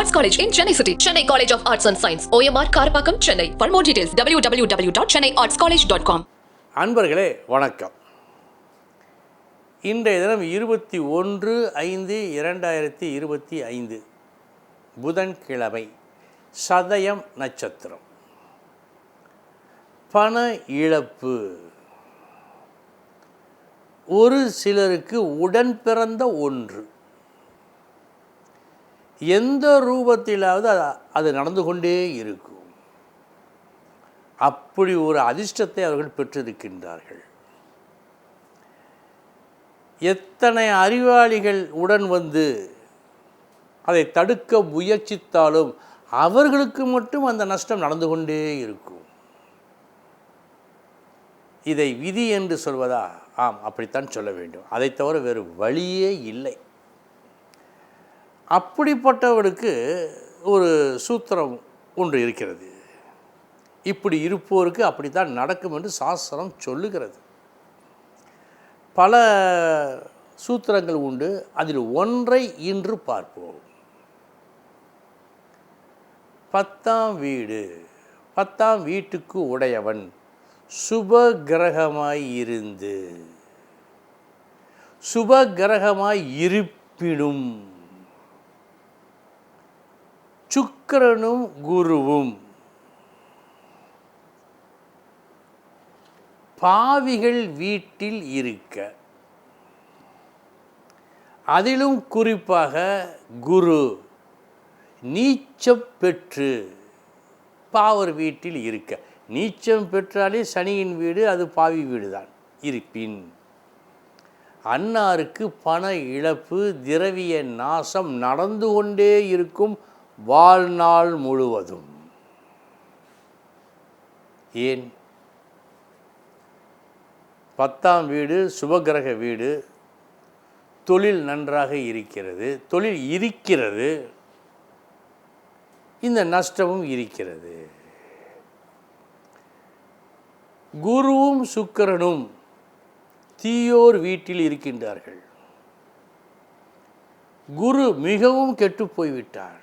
Arts College in Chennai City. Chennai College of Arts and Science. OMR Karapakam, Chennai. For more details, www.chennaiartscollege.com. அன்பர்களே வணக்கம். இன்றைய தினம் 21/5/2025 புதன்கிழமை, சதயம் நட்சத்திரம். பண இழப்பு ஒரு சிலருக்கு உடன் பிறந்த ஒன்று. எந்த ரூபத்திலாவது அது நடந்து கொண்டே இருக்கும். அப்படி ஒரு அதிர்ஷ்டத்தை அவர்கள் பெற்றிருக்கின்றார்கள். எத்தனை அறிவாளிகள் உடன் வந்து அதை தடுக்க முயற்சித்தாலும் அவர்களுக்கு மட்டும் அந்த நஷ்டம் நடந்து கொண்டே இருக்கும். இதை விதி என்று சொல்வதா? ஆம், அப்படித்தான் சொல்ல வேண்டும். அதை தவிர வேறு வழியே இல்லை. அப்படிப்பட்டவர்களுக்கு ஒரு சூத்திரம் ஒன்று இருக்கிறது. இப்படி இருப்போருக்கு அப்படித்தான் நடக்கும் என்று சாஸ்திரம் சொல்லுகிறது. பல சூத்திரங்கள் உண்டு. அதில் ஒன்றை இன்று பார்ப்போம். 10ஆம் வீடு, 10ஆம் வீட்டுக்கு உடையவன் சுப கிரகமாய் இருந்து, சுப கிரகமாய் இருப்பினும் சுக்கிரனும் குருவும் பாவிகள் வீட்டில் இருக்க, அதிலும் குறிப்பாக குரு நீச்சம் பெற்று பாவர் வீட்டில் இருக்க, நீச்சம் பெற்றாலே சனியின் வீடு, அது பாவி வீடு தான். இருப்பின் அன்னாருக்கு பண இழப்பு, திரவிய நாசம் நடந்து கொண்டே இருக்கும் வாழ்நாள் முழுவதும். ஏன்? 10ஆம் வீடு சுபகிரக வீடு. தொழில் நன்றாக இருக்கிறது, தொழில் இருக்கிறது, இந்த நஷ்டமும் இருக்கிறது. குருவும் சுக்கிரனும் தீயோர் வீட்டில் இருக்கின்றார்கள். குரு மிகவும் கெட்டு போய்விட்டான்.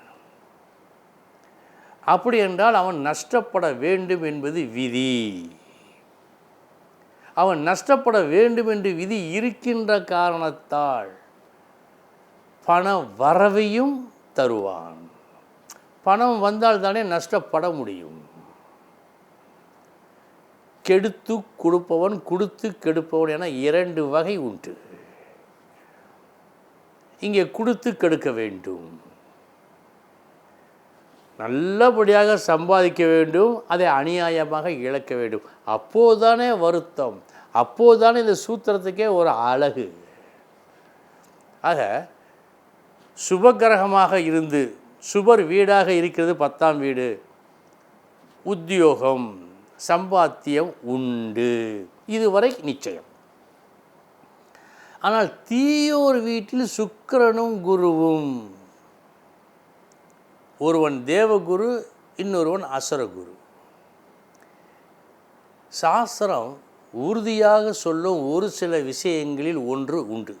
அப்படி என்றால் அவன் நஷ்டப்பட வேண்டும் என்பது விதி. அவன் நஷ்டப்பட வேண்டும் என்று விதி இருக்கின்ற காரணத்தால் பண வரவையும் தருவான். பணம் வந்தால் தானே நஷ்டப்பட முடியும். கெடுத்து கொடுப்பவன், கொடுத்து கெடுப்பவன் என இரண்டு வகை உண்டு. இங்கே கொடுத்து கெடுக்க வேண்டும், நல்லபடியாக சம்பாதிக்க வேண்டும், அதை அநியாயமாக இழக்க வேண்டும். அப்போதுதானே வருத்தம், அப்போதுதானே இந்த சூத்திரத்துக்கே ஒரு அழகு. ஆக சுபகிரகமாக இருந்து சுபர் வீடாக இருக்கிறது 10ஆம் வீடு. உத்தியோகம், சம்பாத்தியம் உண்டு, இதுவரை நிச்சயம். ஆனால் தீயோர் வீட்டில் சுக்கிரனும் குருவும், ஒருவன் தேவகுரு, இன்னொருவன் அசுரகுரு. சாஸ்திரம் உறுதியாக சொல்லும் ஒரு சில விஷயங்களில் ஒன்று உண்டு.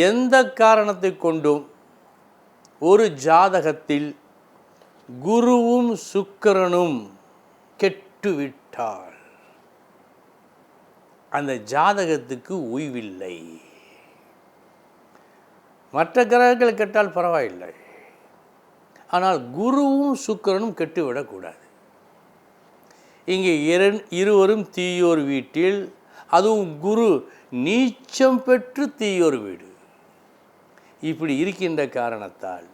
எந்த காரணத்தை கொண்டும் ஒரு ஜாதகத்தில் குருவும் சுக்கிரனும் கெட்டுவிட்டால் அந்த ஜாதகத்துக்கு ஓய்வில்லை. மற்ற கிரகங்கள் கெட்டால் பரவாயில்லை, ஆனால் குருவும் சுக்கிரனும் கெட்டுவிடக்கூடாது. இங்கே இருவரும் தீயோர் வீட்டில், அதுவும் குரு நீச்சம் பெற்று தீயோர் வீடு. இப்படி இருக்கின்ற காரணத்தால்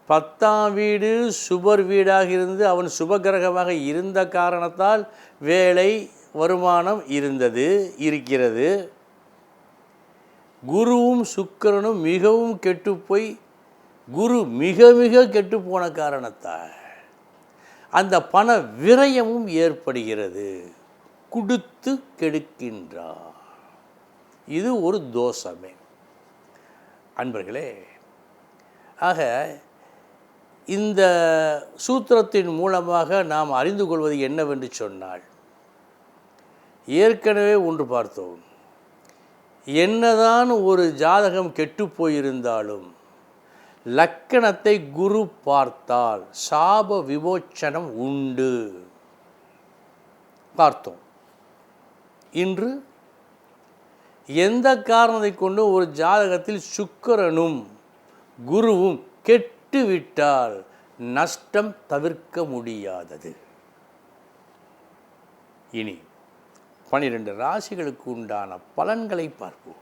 10ஆம் வீடு சுபர் வீடாக இருந்து அவன் சுபகிரகமாக இருந்த காரணத்தால் வேலை, வருமானம் இருக்கிறது. குருவும் சுக்கிரனும் மிகவும் கெட்டுப்போய், குரு மிக மிக கெட்டுப்போன காரணத்தால் அந்த பண விரயமும் ஏற்படுகிறது. கொடுத்து கெடுக்கின்றார். இது ஒரு தோஷமே அன்பர்களே. ஆக இந்த சூத்திரத்தின் மூலமாக நாம் அறிந்து கொள்வது என்னவென்று சொன்னால், ஏற்கனவே ஒன்று பார்த்தோம். என்னதான் ஒரு ஜாதகம் கெட்டு போயிருந்தாலும் லக்கணத்தை குரு பார்த்தால் சாப விமோச்சனம் உண்டு. பார்த்தோம். இன்று எந்த காரணத்தை கொண்டு ஒரு ஜாதகத்தில் சுக்கிரனும் குருவும் கெட்டுவிட்டால் நஷ்டம் தவிர்க்க முடியாதது. இனி 12 ராசிகளுக்கு உண்டான பலன்களை பார்ப்போம்.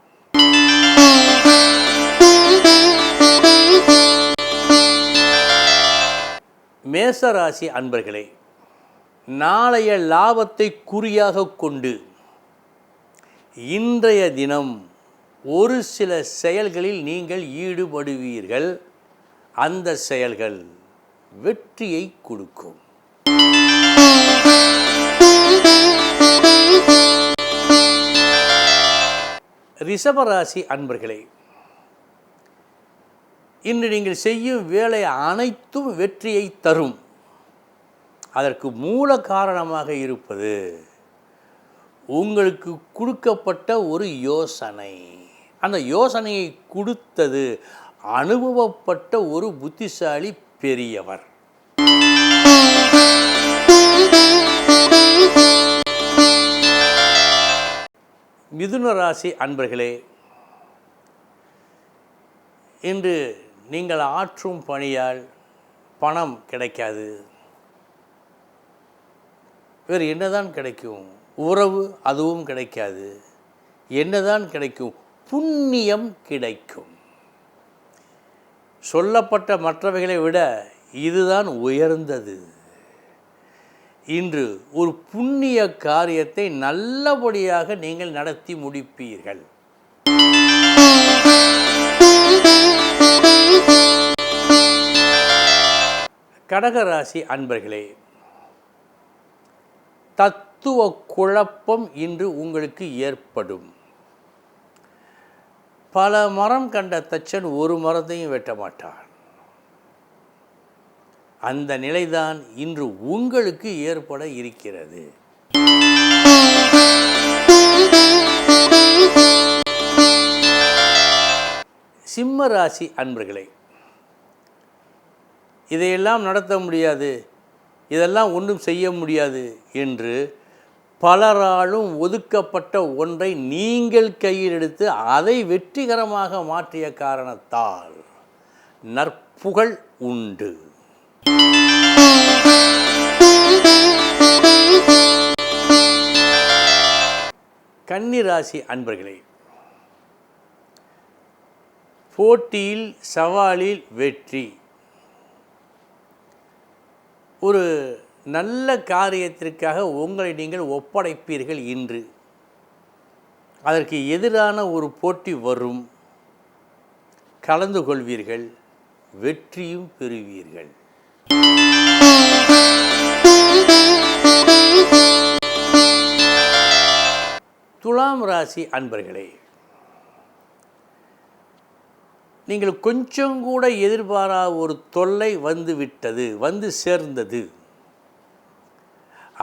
மேசராசி அன்பர்களே, நாளைய லாபத்தை குறியாக கொண்டு இன்றைய தினம் ஒரு சில செயல்களில் நீங்கள் ஈடுபடுவீர்கள். அந்த செயல்கள் வெற்றியை கொடுக்கும். ரிஷபராசி அன்பர்களே, இன்று நீங்கள் செய்யும் வேலை அனைத்தும் வெற்றியை தரும். அதற்கு மூல காரணமாக இருப்பது உங்களுக்கு கொடுக்கப்பட்ட ஒரு யோசனை. அந்த யோசனையை கொடுத்தது அனுபவப்பட்ட ஒரு புத்திசாலி பெரியவர். மிதுன ராசி அன்பர்களே, இன்று நீங்கள் ஆற்றும் பணியால் பணம் கிடைக்காது. வேறு என்னதான் கிடைக்கும்? உறவு அதுவும் கிடைக்காது. என்னதான் கிடைக்கும்? புண்ணியம் கிடைக்கும். சொல்லப்பட்ட மற்றவைகளை விட இதுதான் உயர்ந்தது. இன்று ஒரு புண்ணிய காரியத்தை நல்லபடியாக நீங்கள் நடத்தி முடிப்பீர்கள். கடகராசி அன்பர்களே, தத்துவ குழப்பம் இன்று உங்களுக்கு ஏற்படும். பல மரம் கண்ட தச்சன் ஒரு மரத்தையும் வெட்ட மாட்டான். அந்த நிலைதான் இன்று உங்களுக்கு ஏற்பட இருக்கிறது. சிம்ம ராசி அன்பர்களே, இதையெல்லாம் நடத்த முடியாது, இதெல்லாம் ஒன்றும் செய்ய முடியாது என்று பலராலும் ஒதுக்கப்பட்ட ஒன்றை நீங்கள் கையில் எடுத்து அதை வெற்றிகரமாக மாற்றிய காரணத்தால் நற்புகழ் உண்டு. கன்னிராசி அன்பர்களே, போட்டியில் சவாலில் வெற்றி. ஒரு நல்ல காரியத்திற்காக உங்களை நீங்கள் ஒப்படைப்பீர்கள். இன்று அதற்கு எதிரான ஒரு போட்டி வரும், கலந்து கொள்வீர்கள், வெற்றியும் பெறுவீர்கள். துலாம் ராசி அன்பர்களே, நீங்கள் கொஞ்சம் கூட எதிர்பாராத ஒரு தொல்லை வந்து சேர்ந்தது.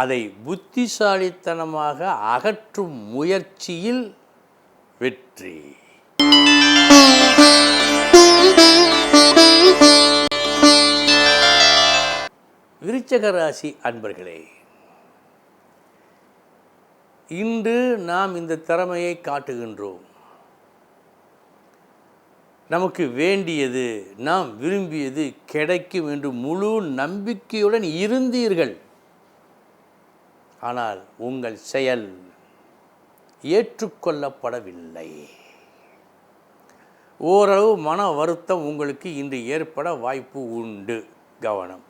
அதை புத்திசாலித்தனமாக அகற்றும் முயற்சியில் வெற்றி. விருச்சிக ராசி அன்பர்களே, இன்று நாம் இந்த திறமையை காட்டுகின்றோம். நமக்கு வேண்டியது, நாம் விரும்பியது கிடைக்கும் என்று முழு நம்பிக்கையுடன் இருந்தீர்கள். ஆனால் உங்கள் செயல் ஏற்றுக்கொள்ளப்படவில்லை. ஓரளவு மன வருத்தம் உங்களுக்கு இன்று ஏற்பட வாய்ப்பு உண்டு. கவனம்.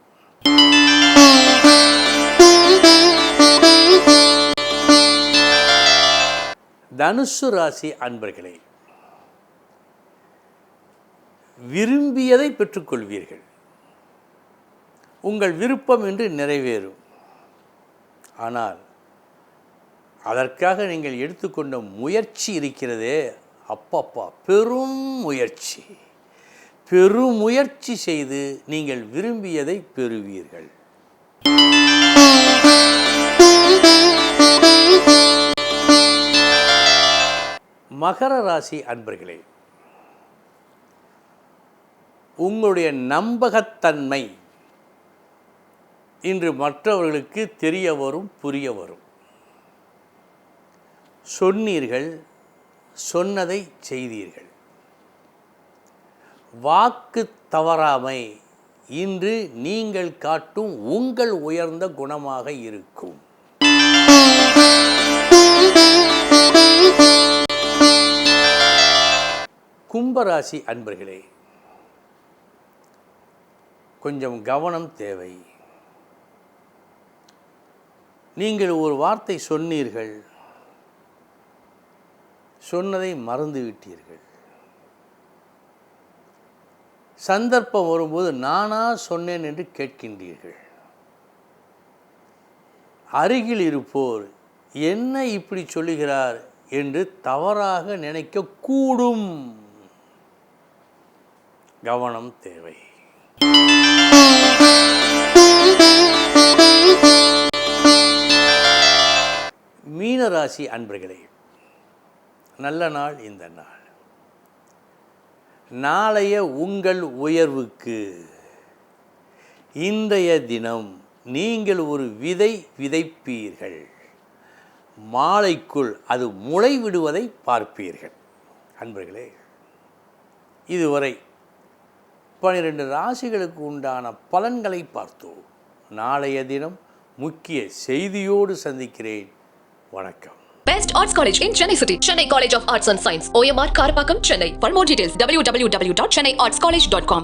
தனுசு ராசி அன்பர்களே, விரும்பியதை பெற்றுக்கொள்வீர்கள். உங்கள் விருப்பம் என்று நிறைவேறும். ஆனால் அதற்காக நீங்கள் எடுத்துக்கொண்ட முயற்சி இருக்கிறதே, அப்பப்பா, பெரும் முயற்சி. பெருமுயற்சி செய்து நீங்கள் விரும்பியதை பெறுவீர்கள். மகர ராசி அன்பர்களே, உங்களுடைய நம்பகத்தன்மை இன்று மற்றவர்களுக்கு தெரிய வரும், புரிய வரும். சொன்னீர்கள், சொன்னதை செய்தீர்கள். வாக்கு தவறாமை இன்று நீங்கள் காட்டும் உங்கள் உயர்ந்த குணமாக இருக்கும். கும்பராசி அன்பர்களே, கொஞ்சம் கவனம் தேவை. நீங்கள் ஒரு வார்த்தை சொன்னீர்கள், சொன்னதை மறந்துவிட்டீர்கள். சந்தர்ப்பம் வரும்போது நானா சொன்னேன் என்று கேட்கின்றீர்கள். அருகில் இருப்போர் என்ன இப்படி சொல்லுகிறார் என்று தவறாக நினைக்கக்கூடும். கவனம் தேவை. மீனராசி அன்பர்களே, நல்ல நாள் இந்த நாள். நாளைய உங்கள் உயர்வுக்கு இன்றைய தினம் நீங்கள் ஒரு விதை விதைப்பீர்கள். மாலைக்குள் அது முளை விடுவதை பார்ப்பீர்கள். அன்பர்களே, இதுவரை 12 ராசிகளுக்கு உண்டான பலன்களை பார்த்தோம். நாளைய தினம் முக்கிய செய்தியோடு சந்திக்கிறேன். வணக்கம். Best Arts College in Chennai City. Chennai College of Arts and Science. OMR Karpakkam, Chennai. For more details, www.chennaiartscollege.com.